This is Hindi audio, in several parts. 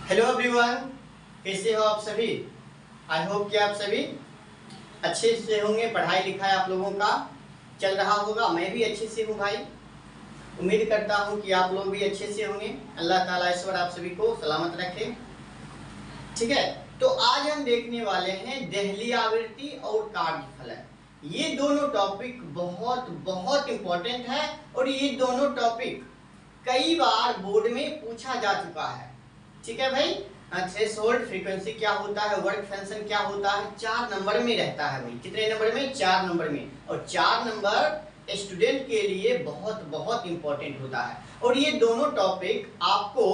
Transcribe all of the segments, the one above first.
हेलो एवरीवन, कैसे हो आप सभी। आई होप कि आप सभी अच्छे से होंगे। पढ़ाई लिखाई आप लोगों का चल रहा होगा। मैं भी अच्छे से हूँ भाई। उम्मीद करता हूँ कि आप लोग भी अच्छे से होंगे। अल्लाह ताला ईश्वर आप सभी को सलामत रखे। ठीक है, तो आज हम देखने वाले हैं देहली आवृत्ति और कार्यफलन। ये दोनों टॉपिक बहुत बहुत इम्पोर्टेंट है और ये दोनों टॉपिक कई बार बोर्ड में पूछा जा चुका है। ठीक है भाई, थ्रेशोल्ड फ्रीक्वेंसी क्या होता है, वर्क फंक्शन क्या होता है, 4 नंबर में रहता है भाई। कितने नंबर में? 4 नंबर में। और 4 नंबर स्टूडेंट के लिए बहुत बहुत इंपॉर्टेंट होता है। और ये दोनों टॉपिक आपको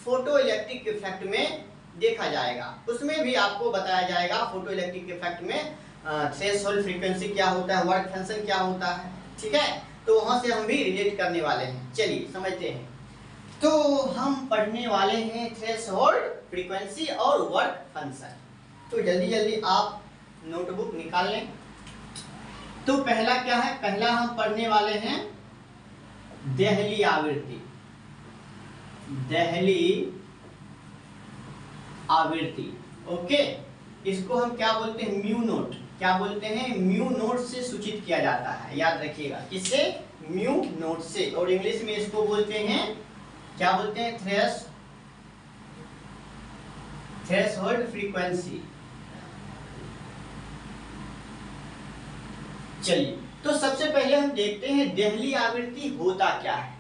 फोटो इलेक्ट्रिक इफेक्ट में देखा जाएगा। उसमें भी आपको बताया जाएगा फोटो इलेक्ट्रिक इफेक्ट में थ्रेशोल्ड फ्रीक्वेंसी क्या होता है, वर्क फंक्शन क्या होता है। ठीक है, तो वहां से हम भी रिलेट करने वाले हैं। चलिए समझते हैं। तो हम पढ़ने वाले हैं थ्रेशोल्ड फ्रीक्वेंसी और वर्क फंक्शन। तो जल्दी जल्दी आप नोटबुक निकाल लें। तो पहला क्या है? पहला हम पढ़ने वाले हैं देहली आवृत्ति। देहली आवृत्ति, ओके। इसको हम क्या बोलते हैं? Mu naught. क्या बोलते हैं? म्यू नोट से सूचित किया जाता है, याद रखिएगा। किससे? म्यू नोट से। और इंग्लिश में इसको बोलते हैं, क्या बोलते हैं? Threshold frequency. चलिए, तो सबसे पहले हम देखते हैं देहली आवृत्ति होता क्या है,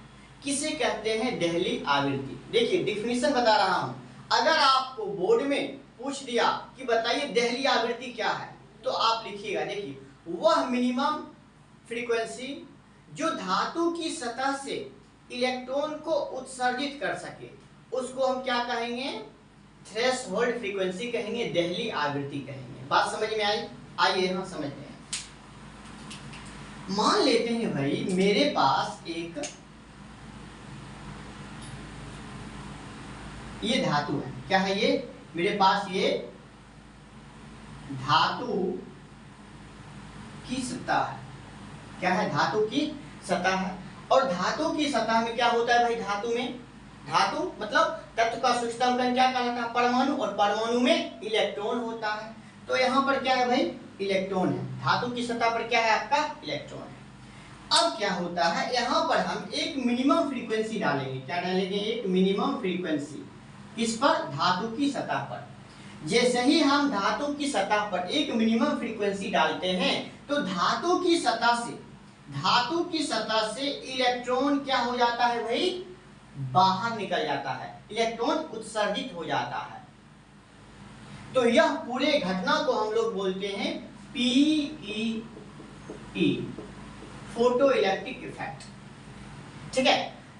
किसे कहते हैं देहली आवृत्ति। देखिए डिफिनीशन बता रहा हूं। अगर आपको बोर्ड में पूछ दिया कि बताइए देहली आवृत्ति क्या है, तो आप लिखिएगा। देखिए, वह मिनिमम फ्रीक्वेंसी जो धातु की सतह से इलेक्ट्रॉन को उत्सर्जित कर सके, उसको हम क्या कहेंगे? थ्रेशोल्ड फ्रीक्वेंसी कहेंगे, देहली आवृत्ति कहेंगे। बात समझ में आई? आइए हम समझते हैं। मान लेते हैं भाई मेरे पास एक ये धातु है। क्या है ये? मेरे पास ये धातु की सतह है। क्या है? धातु की सतह है। और धातु की सतह में क्या होता है भाई? धातु में, धातु मतलब तत्व का सूक्ष्मतम कण क्या कहलाता है? परमाणु। और परमाणु में इलेक्ट्रॉन होता है। तो यहाँ पर क्या है भाई? इलेक्ट्रॉन है। धातु की सतह पर क्या है आपका? इलेक्ट्रॉन है। अब क्या होता है, यहाँ पर हम एक मिनिमम फ्रीक्वेंसी डालेंगे। क्या डालेंगे? एक मिनिमम फ्रीक्वेंसी। किस पर? धातु की सतह पर। जैसे ही हम धातु की सतह पर एक मिनिमम फ्रीक्वेंसी डालते हैं, तो धातु की सतह से इलेक्ट्रॉन क्या हो जाता है भाई? बाहर निकल जाता है। इलेक्ट्रॉन उत्सर्जित हो जाता है। तो यह पूरे घटना को हम लोग बोलते हैं पीईई, फोटो इलेक्ट्रिक इफेक्ट। ठीक है,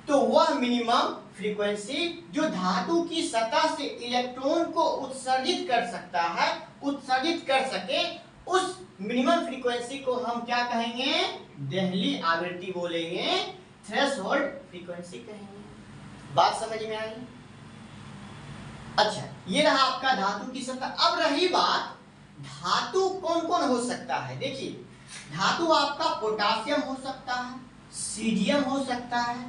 तो वह मिनिमम फ्रीक्वेंसी जो धातु की सतह से इलेक्ट्रॉन को उत्सर्जित कर सकता है, उत्सर्जित कर सके, उस मिनिमम फ्रीक्वेंसी को हम क्या कहेंगे? देहली आवृत्ति बोलेंगे, थ्रेशोल्ड फ्रीक्वेंसी कहेंगे। बात समझ में आई? अच्छा, ये रहा आपका धातु की सतह। अब रही बात धातु कौन कौन हो सकता है। देखिए, धातु आपका पोटासियम हो सकता है, सीजियम हो सकता है,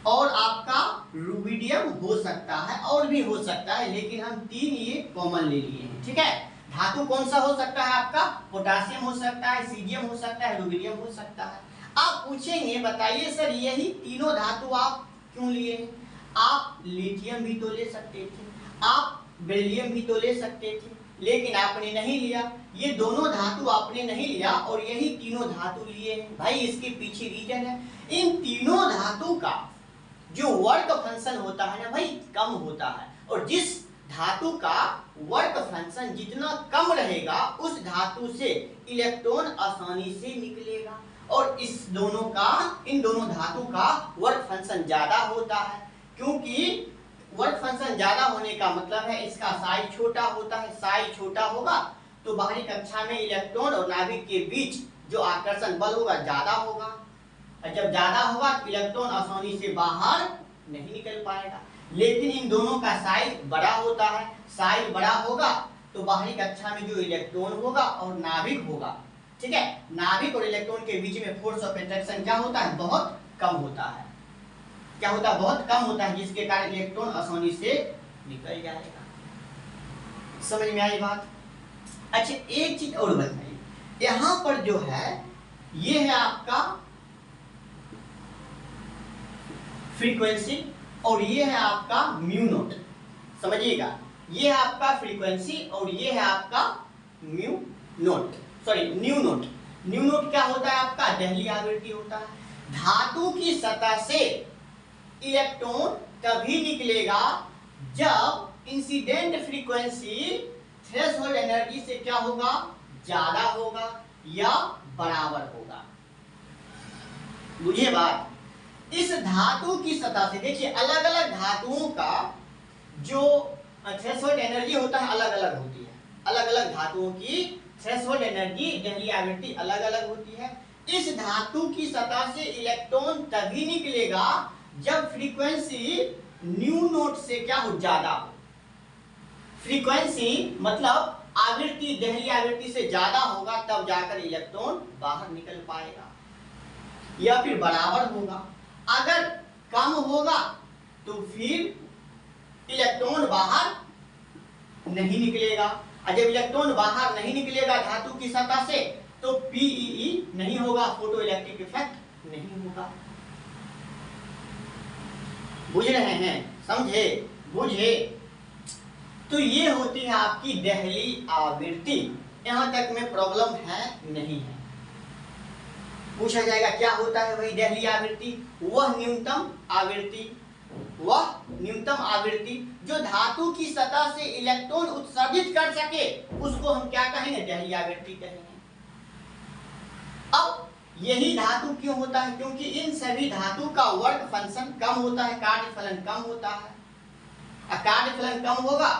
और आपका रुबिडियम हो सकता है, और भी हो सकता है, लेकिन हम 3 ये कॉमन ले लिए हैं। ठीक है, धातु कौन सा हो सकता है आपका? पोटासियम हो सकता है, सीजियम हो सकता है, रुबिडियम हो सकता है। आप पूछेंगे बताइए सर यही तीनों धातु आप क्यों लिए हैं? आप लिथियम भी तो ले सकते थे, आप बेरिलियम भी तो ले सकते थे, लेकिन आपने नहीं लिया। ये दोनों धातु आपने नहीं लिया और यही तीनों धातु लिए हैं। भाई इसके पीछे रीजन है, इन तीनों धातु का जो वर्क फंक्शन होता है ना भाई, कम होता है। और जिस धातु का वर्क फंक्शन जितना कम रहेगा, उस धातु से इलेक्ट्रॉन आसानी से निकलेगा। और इन दोनों धातु का वर्क फंक्शन ज्यादा होता है, क्योंकि वर्क फंक्शन ज्यादा होने का मतलब है इसका साइज छोटा होता है। साइज छोटा होगा तो बाहरी कक्षा में इलेक्ट्रॉन और नाभिक के बीच जो आकर्षण बल होगा ज्यादा होगा, और जब ज्यादा होगा तो इलेक्ट्रॉन आसानी से बाहर नहीं निकल पाएगा। लेकिन इन दोनों का साइज बड़ा होता है। साइज बड़ा होगा तो बाहरी कक्षा में जो इलेक्ट्रॉन होगा और नाभिक होगा, ठीक है, नाभिक और इलेक्ट्रॉन के बीच में फोर्स ऑफ अट्रैक्शन क्या होता है? बहुत कम होता है। क्या होता है? बहुत कम होता है, जिसके कारण इलेक्ट्रॉन आसानी से निकल जाएगा। समझ में आई बात? अच्छा, एक चीज और बताइए, यहां पर जो है ये है आपका फ्रीक्वेंसी और ये है आपका म्यू नोट। समझिएगा, ये है आपका फ्रीक्वेंसी और ये है आपका mu naught, sorry new note. New note क्या होता है आपका? दहली आवृत्ति होता है। धातु की सतह से इलेक्ट्रॉन तभी निकलेगा जब इंसिडेंट फ्रीक्वेंसी थ्रेशोल्ड एनर्जी से क्या होगा? ज्यादा होगा या बराबर होगा। बुझिए बात? इस धातु की सतह से देखिए, अलग अलग धातुओं का जो थ्रेशोल्ड एनर्जी होता है अलग अलग होती है। अलग अलग धातुओं की थ्रेशोल्ड एनर्जी दहली आवृत्ति अलग अलग होती है। इस धातु की सतह से इलेक्ट्रॉन तभी निकलेगा जब फ्रीक्वेंसी न्यू नोट से क्या हो? ज्यादा हो। फ्रीक्वेंसी मतलब आवृत्ति दहली आवृत्ति से ज्यादा होगा, तब जाकर इलेक्ट्रॉन बाहर निकल पाएगा, या फिर बराबर होगा। अगर कम होगा तो फिर इलेक्ट्रॉन बाहर नहीं निकलेगा, और जब इलेक्ट्रॉन बाहर नहीं निकलेगा धातु की सतह से तो पीईई नहीं होगा, फोटो इलेक्ट्रिक इफेक्ट नहीं होगा। बुझ रहे हैं? समझे? बुझे? तो ये होती है आपकी दहली आवृत्ति। यहां तक में प्रॉब्लम है नहीं है। पूछा जाएगा क्या होता है वही दहली आवृत्ति? वह न्यूनतम आवृत्ति, वह न्यूनतम आवृत्ति जो धातु की सतह से इलेक्ट्रॉन उत्सर्जित कर सके, उसको हम क्या कहेंगे? दहली आवृत्ति कहेंगे। अब यही धातु क्यों होता है? क्योंकि इन सभी धातु का वर्क फंक्शन कम होता है, कार्यफलन कम होता है। कार्यफलन कम होगा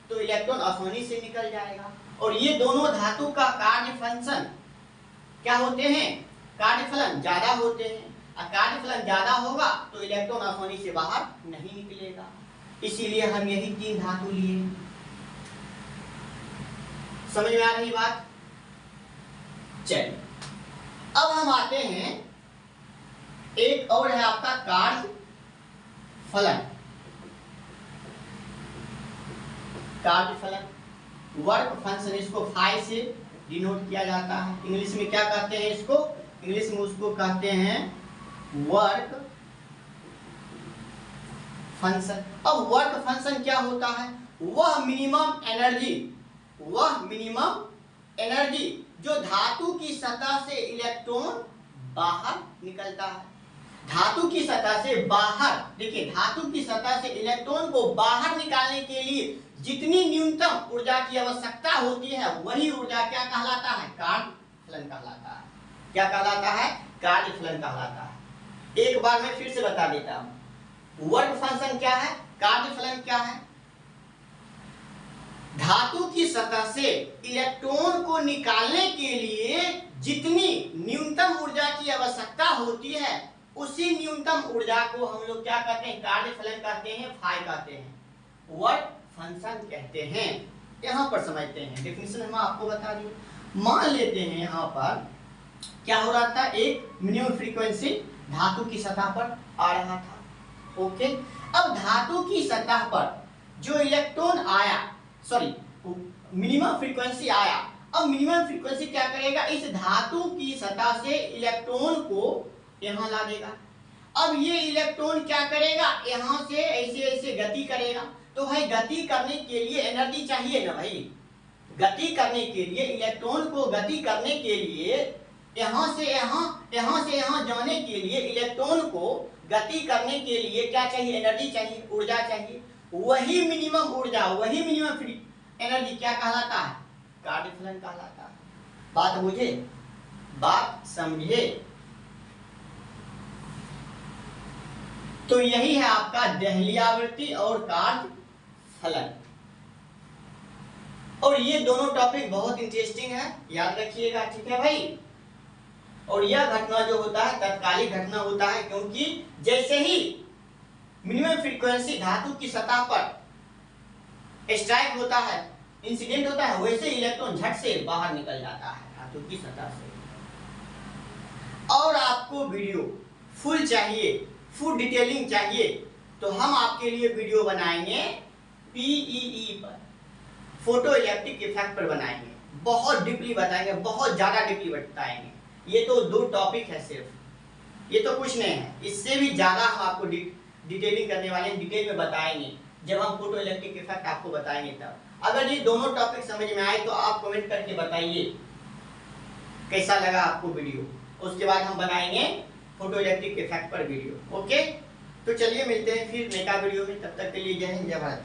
तो इलेक्ट्रॉन आसानी से निकल जाएगा। और ये दोनों धातु का कार्य फंक्शन क्या होते हैं? कार्यफलन ज्यादा होते हैं। कार्यफलन ज्यादा होगा तो इलेक्ट्रॉन आसानी से बाहर नहीं निकलेगा। इसीलिए हम यही तीन धातु लिए। समझ में आ रही बात? चलिए, अब हम आते हैं, एक और है आपका कार्य फलन। कार्य फलन, वर्क फंक्शन, इसको फाई से डिनोट किया जाता है। इंग्लिश में क्या कहते हैं इसको? इंग्लिश में उसको कहते हैं वर्क फंक्शन। अब वर्क फंक्शन क्या होता है? वह मिनिमम एनर्जी, वह मिनिमम एनर्जी जो धातु की सतह से इलेक्ट्रॉन बाहर निकलता है। धातु की सतह से बाहर, देखिए धातु की सतह से इलेक्ट्रॉन को बाहर निकालने के लिए जितनी न्यूनतम ऊर्जा की आवश्यकता होती है वही ऊर्जा क्या कहलाता है? कार्य फलन कहलाता है। क्या कहलाता है? कार्य फलन कहलाता है। एक बार मैं फिर से बता देता हूं, वर्क फंक्शन क्या है, कार्य फलन क्या है? धातु की सतह से इलेक्ट्रॉन को निकालने के लिए जितनी न्यूनतम ऊर्जा की आवश्यकता होती है उसी न्यूनतम ऊर्जा को हम लोग क्या कहते हैं? कार्य फलन कहते हैं, फाई कहते हैं, वर्क फंक्शन कहते हैं। यहां पर समझते हैं, डेफिनेशन हम आपको बता दिए। मान लेते हैं यहां पर क्या हो रहा था? एक मिनिमम फ्रीक्वेंसी धातु की सतह पर आ रहा था। ओके, अब धातु की सतह पर जो इलेक्ट्रॉन आया, सॉरी मिनिमम फ्रीक्वेंसी आया। अब मिनिमम फ्रीक्वेंसी क्या करेगा? इस धातु की सतह से इलेक्ट्रॉन को यहां ला देगा। अब ये इलेक्ट्रॉन क्या करेगा? यहां से ऐसे ऐसे गति करेगा। तो भाई गति करने के लिए एनर्जी चाहिए ना भाई। गति करने के लिए, इलेक्ट्रॉन को गति करने के लिए, यहां से यहां जाने के लिए इलेक्ट्रॉन को गति करने के लिए क्या चाहिए? एनर्जी चाहिए, ऊर्जा चाहिए। वही मिनिमम ऊर्जा, वही मिनिमम एनर्जी क्या कहलाता है? कार्य फलन कहलाता है। बात बुझे? बात समझे? तो यही है आपका दहली आवृत्ति और कार्य फलन। और ये दोनों टॉपिक बहुत इंटरेस्टिंग है, याद रखिएगा, ठीक है भाई। और यह घटना जो होता है तत्कालिक घटना होता है, क्योंकि जैसे ही मिनिमम फ्रीक्वेंसी धातु की सतह पर स्ट्राइक होता है, इंसिडेंट होता है, वैसे इलेक्ट्रॉन झट से बाहर निकल जाता है धातु की सतह से। और आपको वीडियो फुल चाहिए, फुल डिटेलिंग चाहिए, तो हम आपके लिए वीडियो बनाएंगे पीईई पर, फोटो इलेक्ट्रिक इफेक्ट पर बनाएंगे, बहुत डीपली बताएंगे, बहुत ज्यादा डीपली बताएंगे। ये तो 2 टॉपिक है सिर्फ, ये तो कुछ नहीं है, इससे भी ज्यादा हम आपको डिटेलिंग करने वाले हैं, डिटेल में बताएंगे जब हम फोटो इलेक्ट्रिक इफेक्ट आपको बताएंगे तब। अगर ये दोनों टॉपिक समझ में आए तो आप कमेंट करके बताइए कैसा लगा आपको वीडियो। उसके बाद हम बनाएंगे फोटो इलेक्ट्रिक इफेक्ट पर वीडियो। ओके, तो चलिए मिलते हैं फिर नेक्स्ट वीडियो में, तब तक के लिए जय हिंद जय भारत।